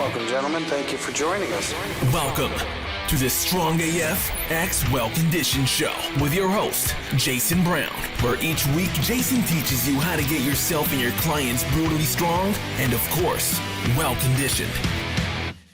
Welcome, gentlemen. Thank you for joining us. Welcome to the Strong AF X Well Conditioned Show with your host, Jason Brown, where each week Jason teaches you how to get yourself and your clients brutally strong and, of course, well conditioned.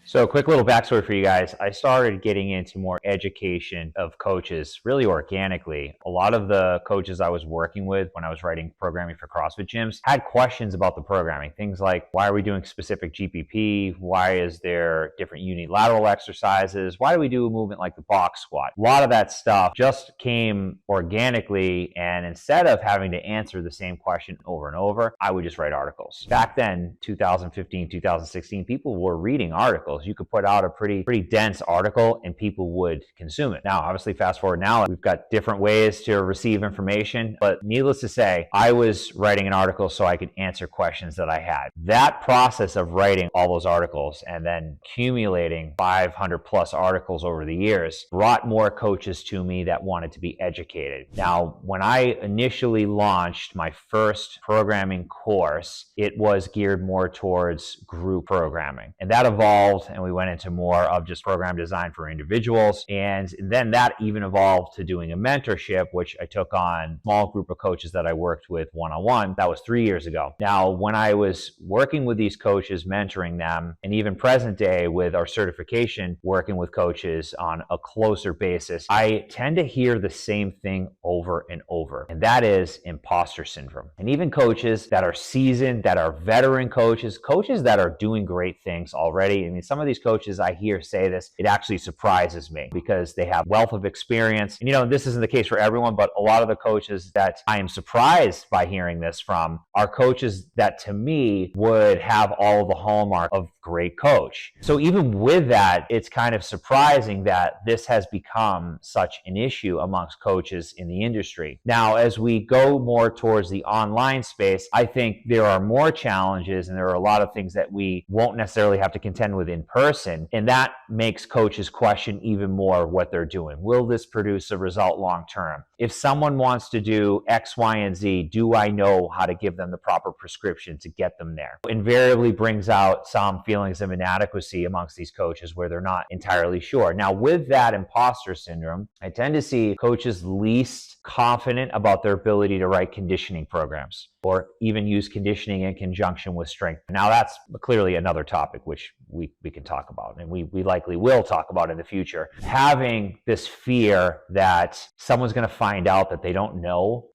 So a quick little backstory for you guys. I started getting into more education of coaches really organically. A lot of the coaches I was working with when I was writing programming for CrossFit gyms had questions about the programming. Things like, why are we doing specific GPP? Why is there different unilateral exercises? Why do we do a movement like the box squat? A lot of that stuff just came organically, and instead of having to answer the same question over and over, I would just write articles. Back then, 2015, 2016, people were reading articles. You could put out a pretty dense article and people would consume it. Now, obviously, fast forward now, we've got different ways to receive information, but needless to say, I was writing an article so I could answer questions that I had. That process of writing all those articles and then accumulating 500 plus articles over the years brought more coaches to me that wanted to be educated. Now, when I initially launched my first programming course, it was geared more towards group programming, and that evolved, and we went into more of just program design for individuals. And then that even evolved to doing a mentorship, which I took on a small group of coaches that I worked with one-on-one. That was 3 years ago. Now, when I was working with these coaches, mentoring them, and even present day with our certification, working with coaches on a closer basis, I tend to hear the same thing over and over, and that is imposter syndrome. And even coaches that are seasoned, that are veteran coaches that are doing great things already. I mean, some of these coaches I hear say this, it actually surprises me because they have wealth of experience. And this isn't the case for everyone, but a lot of the coaches that I am surprised by hearing this from are coaches that to me would have all of the hallmark of great coach. So even with that, it's kind of surprising that this has become such an issue amongst coaches in the industry. Now, as we go more towards the online space, I think there are more challenges and there are a lot of things that we won't necessarily have to contend with in person, and that makes coaches question even more what they're doing. Will this produce a result long term? If someone wants to do X, Y, and Z, do I know how to give them the proper prescription to get them there? Invariably brings out some feelings of inadequacy amongst these coaches where they're not entirely sure. Now, with that imposter syndrome, I tend to see coaches least confident about their ability to write conditioning programs or even use conditioning in conjunction with strength. Now, that's clearly another topic which we can talk about, and we likely will talk about in the future. Having this fear that someone's going to find out that they don't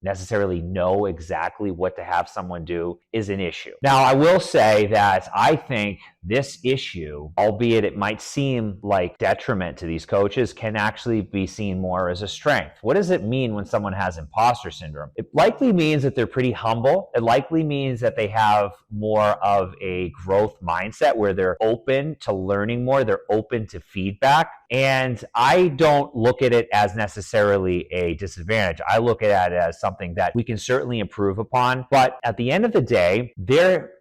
necessarily know exactly what to have someone do is an issue. Now, I will say that I think this issue, albeit it might seem like detriment to these coaches, can actually be seen more as a strength. What does it mean when someone has imposter syndrome? It likely means that they're pretty humble. It likely means that they have more of a growth mindset where they're open to learning more, they're open to feedback. And I don't look at it as necessarily a disadvantage. I look at it as something that we can certainly improve upon. But at the end of the day,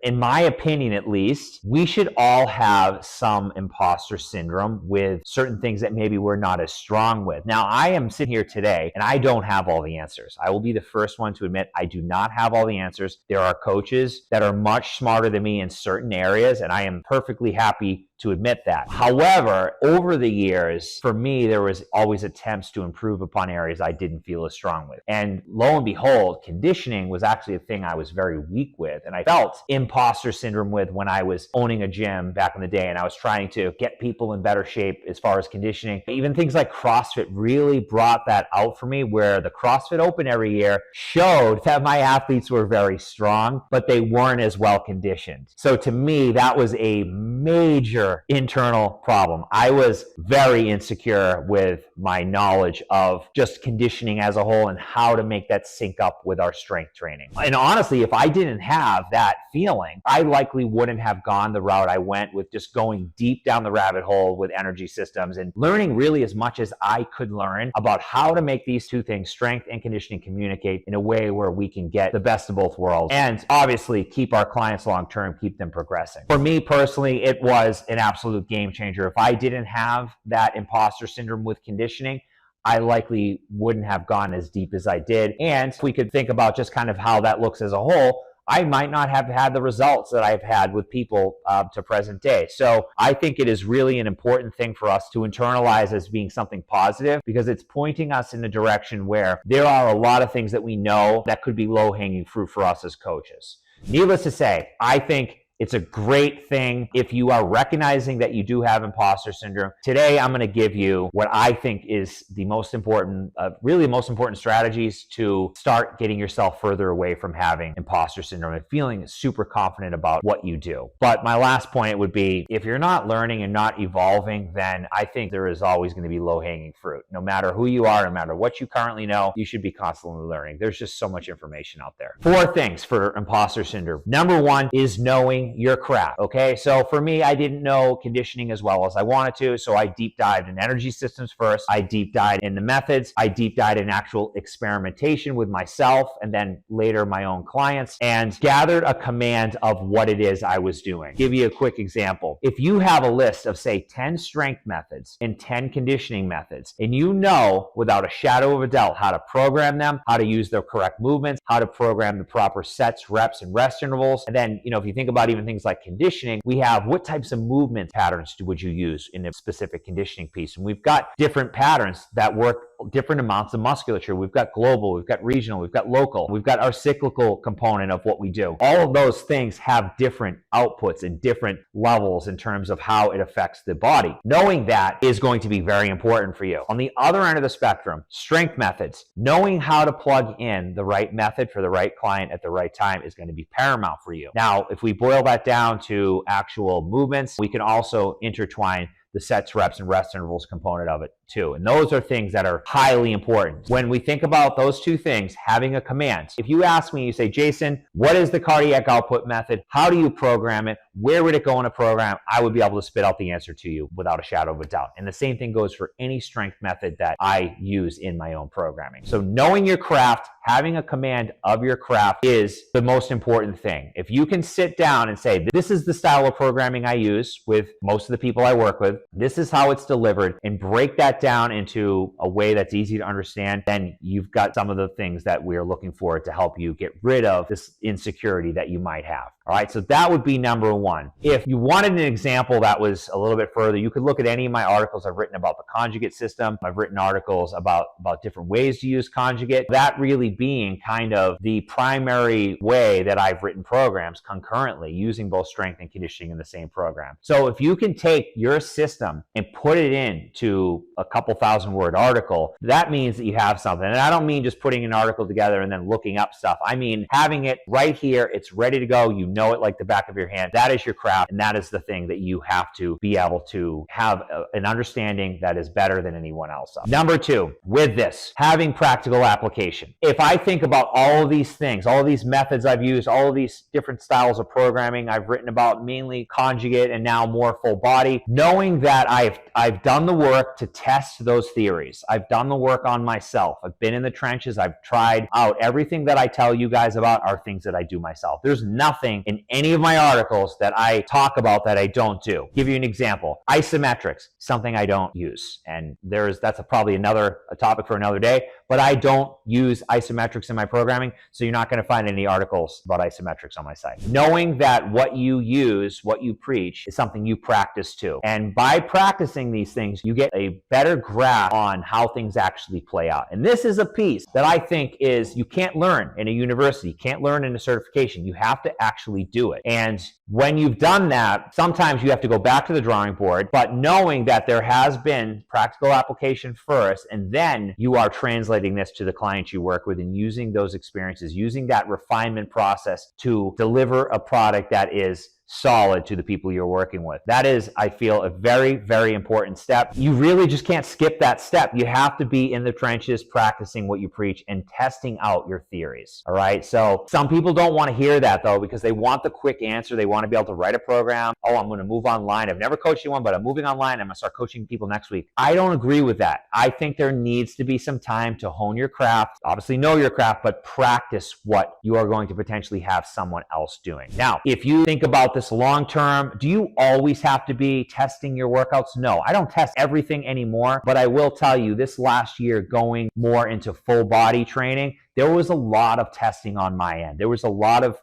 in my opinion at least, we should all have some imposter syndrome with certain things that maybe we're not as strong with. Now, I am sitting here today and I don't have all the answers. I will be the first one to admit I do not have all the answers. There are coaches that are much smarter than me in certain areas, and I am perfectly happy to admit that. However, over the years, for me, there was always attempts to improve upon areas I didn't feel as strong with. And lo and behold, conditioning was actually a thing I was very weak with, and I felt imposter syndrome with when I was owning a gym back in the day, and I was trying to get people in better shape as far as conditioning. Even things like CrossFit really brought that out for me, where the CrossFit Open every year showed that my athletes were very strong, but they weren't as well conditioned. So to me, that was a major internal problem. I was very insecure with my knowledge of just conditioning as a whole and how to make that sync up with our strength training. And honestly, if I didn't have that feeling, I likely wouldn't have gone the route I went with just going deep down the rabbit hole with energy systems and learning really as much as I could learn about how to make these two things, strength and conditioning, communicate in a way where we can get the best of both worlds and obviously keep our clients long-term, keep them progressing. For me personally, it was an absolute game changer. If I didn't have that imposter syndrome with conditioning, I likely wouldn't have gone as deep as I did. And if we could think about just kind of how that looks as a whole, I might not have had the results that I've had with people to present day. So I think it is really an important thing for us to internalize as being something positive, because it's pointing us in a direction where there are a lot of things that we know that could be low-hanging fruit for us as coaches. Needless to say, I think it's a great thing if you are recognizing that you do have imposter syndrome. Today, I'm going to give you what I think is the most important, really the most important strategies to start getting yourself further away from having imposter syndrome and feeling super confident about what you do. But my last point would be, if you're not learning and not evolving, then I think there is always going to be low-hanging fruit. No matter who you are, no matter what you currently know, you should be constantly learning. There's just so much information out there. 4 things for imposter syndrome. Number 1 is knowing your craft. Okay, so for me, I didn't know conditioning as well as I wanted to, so I deep dived in energy systems first. I deep dived in the methods. I deep dived in actual experimentation with myself and then later my own clients, and gathered a command of what it is I was doing. Give you a quick example. If you have a list of, say, 10 strength methods and 10 conditioning methods, and you know without a shadow of a doubt how to program them, how to use their correct movements, how to program the proper sets, reps, and rest intervals, and then, if you think about even things like conditioning, we have what types of movement patterns would you use in a specific conditioning piece. And we've got different patterns that work different amounts of musculature. We've got global, we've got regional, we've got local, we've got our cyclical component of what we do. All of those things have different outputs and different levels in terms of how it affects the body. Knowing that is going to be very important for you. On the other end of the spectrum, strength methods. Knowing how to plug in the right method for the right client at the right time is going to be paramount for you. Now, if we boil that down to actual movements, we can also intertwine the sets, reps, and rest intervals component of it too. And those are things that are highly important. When we think about those 2 things, having a command. If you ask me, you say, Jason, what is the cardiac output method? How do you program it? Where would it go in a program? I would be able to spit out the answer to you without a shadow of a doubt. And the same thing goes for any strength method that I use in my own programming. So knowing your craft, having a command of your craft is the most important thing. If you can sit down and say, this is the style of programming I use with most of the people I work with, this is how it's delivered, and break that down into a way that's easy to understand, then you've got some of the things that we're looking for to help you get rid of this insecurity that you might have. All right, so that would be number 1. If you wanted an example that was a little bit further, you could look at any of my articles. I've written about the conjugate system. I've written articles about different ways to use conjugate. That really being kind of the primary way that I've written programs concurrently, using both strength and conditioning in the same program. So if you can take your system and put it into a couple 1,000-word article, that means that you have something. And I don't mean just putting an article together and then looking up stuff. I mean having it right here. It's ready to go. You know it like the back of your hand. That is your craft, and that is the thing that you have to be able to have an understanding that is better than anyone else. Number 2, with this, having practical application. If I think about all of these things, all of these methods I've used, all of these different styles of programming I've written about, mainly conjugate and now more full body, knowing that I've done the work to test those theories. I've done the work on myself. I've been in the trenches. I've tried out everything that I tell you guys about are things that I do myself. There's nothing in any of my articles that I talk about that I don't do. Give you an example. Isometrics, something I don't use. And that's probably a topic for another day, but I don't use isometrics in my programming, so you're not going to find any articles about isometrics on my site. Knowing that what you use, what you preach, is something you practice too. And by practicing these things, you get a better grasp on how things actually play out. And this is a piece that I think is, you can't learn in a university, you can't learn in a certification. You have to actually do it. And when you've done that, sometimes you have to go back to the drawing board, but knowing that there has been practical application first, and then you are translating this to the clients you work with and using those experiences, using that refinement process to deliver a product that is solid to the people you're working with. That is, I feel, a very, very important step. You really just can't skip that step. You have to be in the trenches practicing what you preach and testing out your theories. All right. So some people don't want to hear that though, because they want the quick answer. They want to be able to write a program. Oh, I'm going to move online. I've never coached anyone, but I'm moving online. I'm going to start coaching people next week. I don't agree with that. I think there needs to be some time to hone your craft, obviously know your craft, but practice what you are going to potentially have someone else doing. Now, if you think about this long term, do you always have to be testing your workouts? No, I don't test everything anymore, but I will tell you this last year, going more into full body training, there was a lot of testing on my end. There was a lot of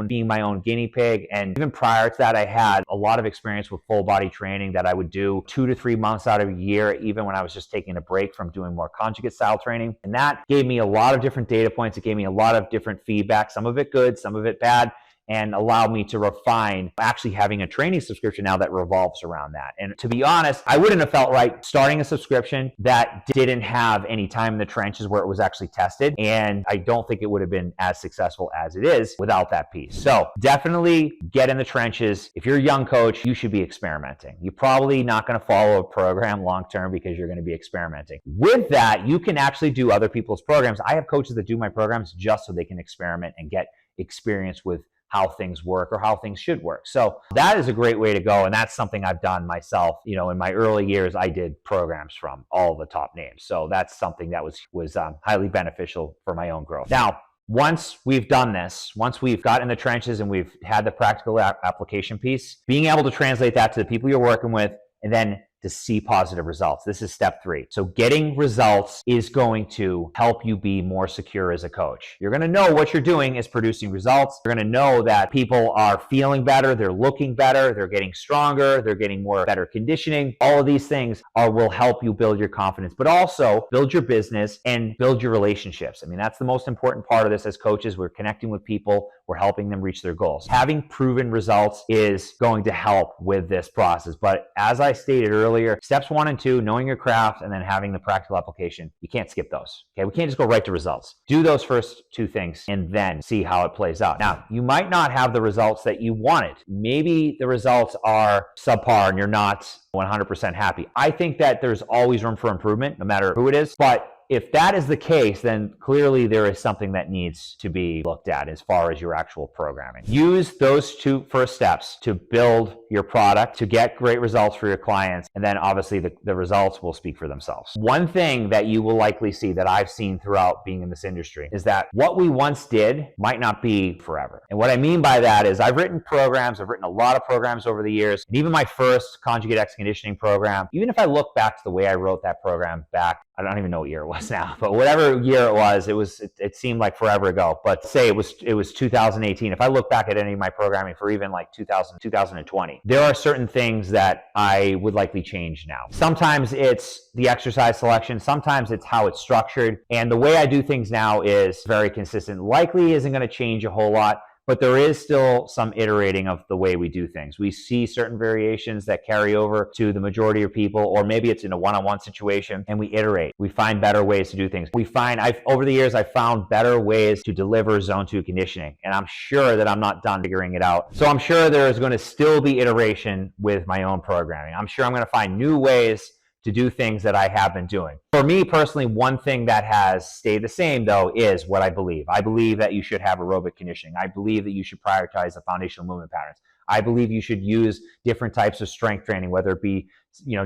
being my own guinea pig. And even prior to that, I had a lot of experience with full body training that I would do 2 to 3 months out of a year, even when I was just taking a break from doing more conjugate style training. And that gave me a lot of different data points. It gave me a lot of different feedback, some of it good, some of it bad, and allowed me to refine actually having a training subscription now that revolves around that. And to be honest, I wouldn't have felt right starting a subscription that didn't have any time in the trenches where it was actually tested. And I don't think it would have been as successful as it is without that piece. So definitely get in the trenches. If you're a young coach, you should be experimenting. You're probably not going to follow a program long-term because you're going to be experimenting. With that, you can actually do other people's programs. I have coaches that do my programs just so they can experiment and get experience with how things work or how things should work. So that is a great way to go. And that's something I've done myself. In my early years, I did programs from all the top names. So that's something that was highly beneficial for my own growth. Now, once we've done this, once we've got in the trenches and we've had the practical application piece, being able to translate that to the people you're working with and then to see positive results. This is step 3. So getting results is going to help you be more secure as a coach. You're going to know what you're doing is producing results. You're going to know that people are feeling better, they're looking better, they're getting stronger, they're getting better conditioning. All of these things will help you build your confidence, but also build your business and build your relationships. I mean, that's the most important part of this as coaches. We're connecting with people, we're helping them reach their goals. Having proven results is going to help with this process. But as I stated earlier, steps 1 and 2, knowing your craft and then having the practical application, you can't skip those. Okay, we can't just go right to results. Do those first 2 things and then see how it plays out. Now, you might not have the results that you wanted. Maybe the results are subpar and you're not 100% happy. I think that there's always room for improvement, no matter who it is. But if that is the case, then clearly there is something that needs to be looked at as far as your actual programming. Use those 2 first steps to build your product, to get great results for your clients, and then obviously the results will speak for themselves. One thing that you will likely see that I've seen throughout being in this industry is that what we once did might not be forever. And what I mean by that is I've written a lot of programs over the years, and even my first conjugate X conditioning program, even if I look back to the way I wrote that program back, I don't even know what year it was now, but whatever year it was, it seemed like forever ago. But say it was 2018. If I look back at any of my programming for even like 2020, there are certain things that I would likely change now. Sometimes it's the exercise selection, sometimes it's how it's structured. And the way I do things now is very consistent. Likely isn't going to change a whole lot, but there is still some iterating of the way we do things. We see certain variations that carry over to the majority of people, or maybe it's in a one-on-one situation, and we iterate. We find better ways to do things. Over the years, I've found better ways to deliver zone 2 conditioning, and I'm sure that I'm not done figuring it out. So I'm sure there is going to still be iteration with my own programming. I'm sure I'm going to find new ways to do things that I have been doing. For me personally, one thing that has stayed the same though is what I believe. I believe that you should have aerobic conditioning. I believe that you should prioritize the foundational movement patterns. I believe you should use different types of strength training, whether it be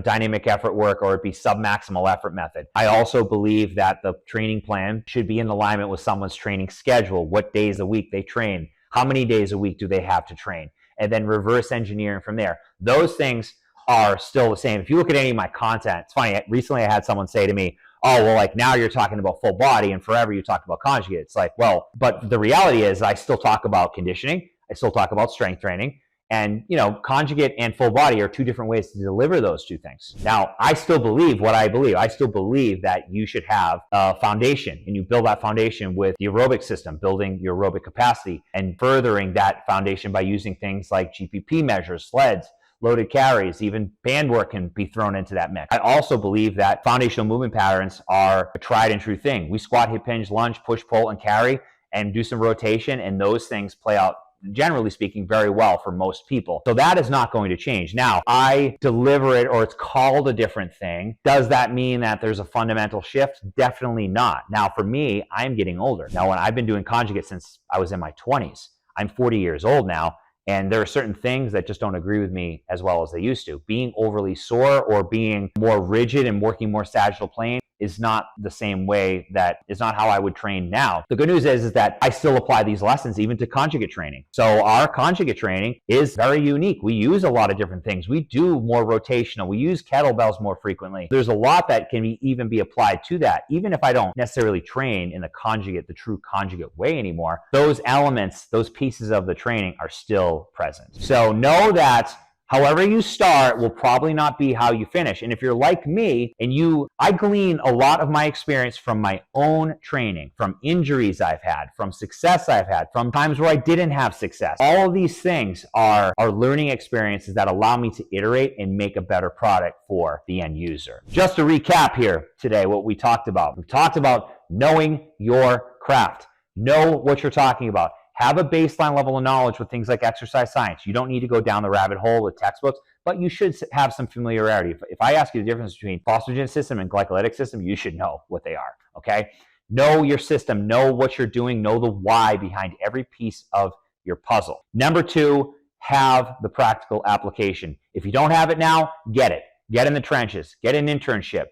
dynamic effort work or it be submaximal effort method. I also believe that the training plan should be in alignment with someone's training schedule, what days a week they train, how many days a week do they have to train, and then reverse engineering from there. Those things are still the same. If you look at any of my content, it's funny, recently I had someone say to me, oh, well, like now you're talking about full body and forever you talked about conjugate. It's like, well, but the reality is I still talk about conditioning. I still talk about strength training. And, conjugate and full body are 2 different ways to deliver those 2 things. Now, I still believe what I believe. I still believe that you should have a foundation, and you build that foundation with the aerobic system, building your aerobic capacity and furthering that foundation by using things like GPP measures, sleds, loaded carries, even band work can be thrown into that mix. I also believe that foundational movement patterns are a tried and true thing. We squat, hip hinge, lunge, push, pull, and carry, and do some rotation, and those things play out, generally speaking, very well for most people. So that is not going to change. Now, I deliver it, or it's called a different thing. Does that mean that there's a fundamental shift? Definitely not. Now, for me, I'm getting older. Now, when I've been doing conjugate since I was in my 20s, I'm 40 years old now. And there are certain things that just don't agree with me as well as they used to. Being overly sore or being more rigid and working more sagittal plane is not the same way, that is not how I would train now. The good news is that I still apply these lessons even to conjugate training. So our conjugate training is very unique. We use a lot of different things. We do more rotational. We use kettlebells more frequently. There's a lot that can even be applied to that. Even if I don't necessarily train in the conjugate, the true conjugate way anymore, those elements, those pieces of the training are still present. So know that however you start will probably not be how you finish. And if you're like me and I glean a lot of my experience from my own training, from injuries I've had, from success I've had, from times where I didn't have success. All of these things are learning experiences that allow me to iterate and make a better product for the end user. Just to recap here today, what we talked about. We talked about knowing your craft. Know what you're talking about. Have a baseline level of knowledge with things like exercise science. You don't need to go down the rabbit hole with textbooks, but you should have some familiarity. If I ask you the difference between phosphagen system and glycolytic system, you should know what they are, okay? Know your system, know what you're doing, know the why behind every piece of your puzzle. Number 2, have the practical application. If you don't have it now, get it. Get in the trenches, get an internship.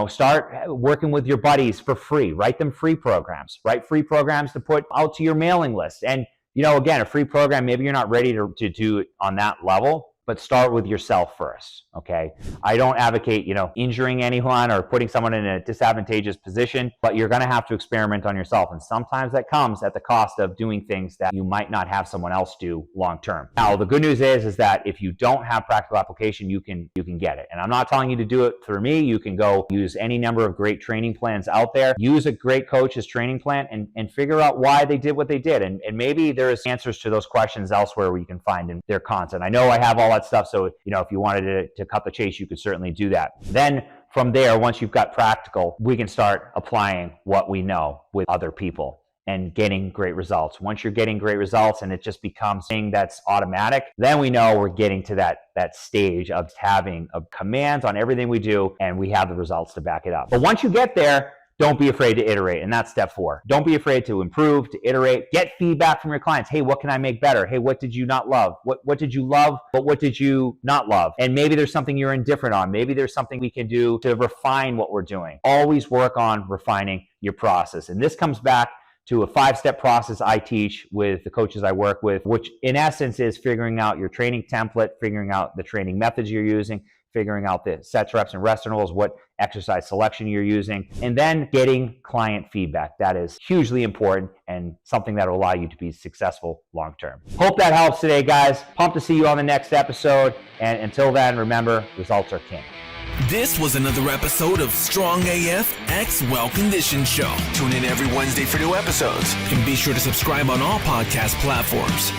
Start working with your buddies for free. Write them free programs. Write free programs to put out to your mailing list. And, again, a free program, maybe you're not ready to do it on that level, but start with yourself first, okay? I don't advocate, injuring anyone or putting someone in a disadvantageous position, but you're gonna have to experiment on yourself. And sometimes that comes at the cost of doing things that you might not have someone else do long-term. Now, the good news is that if you don't have practical application, you can get it. And I'm not telling you to do it through me. You can go use any number of great training plans out there. Use a great coach's training plan and figure out why they did what they did. And maybe there's answers to those questions elsewhere where you can find in their content. I know I have all that stuff, so if you wanted to cut the chase, you could certainly do that. Then from there, once you've got practical, we can start applying what we know with other people and getting great results. Once you're getting great results and it just becomes something that's automatic, then we know we're getting to that stage of having commands on everything we do, and we have the results to back it up. But once you get there, don't be afraid to iterate, and that's step 4. Don't be afraid to improve, to iterate. Get feedback from your clients. Hey, what can I make better? Hey, what did you not love? What did you love, but what did you not love? And maybe there's something you're indifferent on. Maybe there's something we can do to refine what we're doing. Always work on refining your process. And this comes back to a 5-step process I teach with the coaches I work with, which in essence is figuring out your training template, figuring out the training methods you're using, figuring out the sets, reps, and rest intervals, what exercise selection you're using, and then getting client feedback. That is hugely important and something that will allow you to be successful long-term. Hope that helps today, guys. Pumped to see you on the next episode. And until then, remember, results are king. This was another episode of Strong AF X Well Conditioned Show. Tune in every Wednesday for new episodes. And be sure to subscribe on all podcast platforms.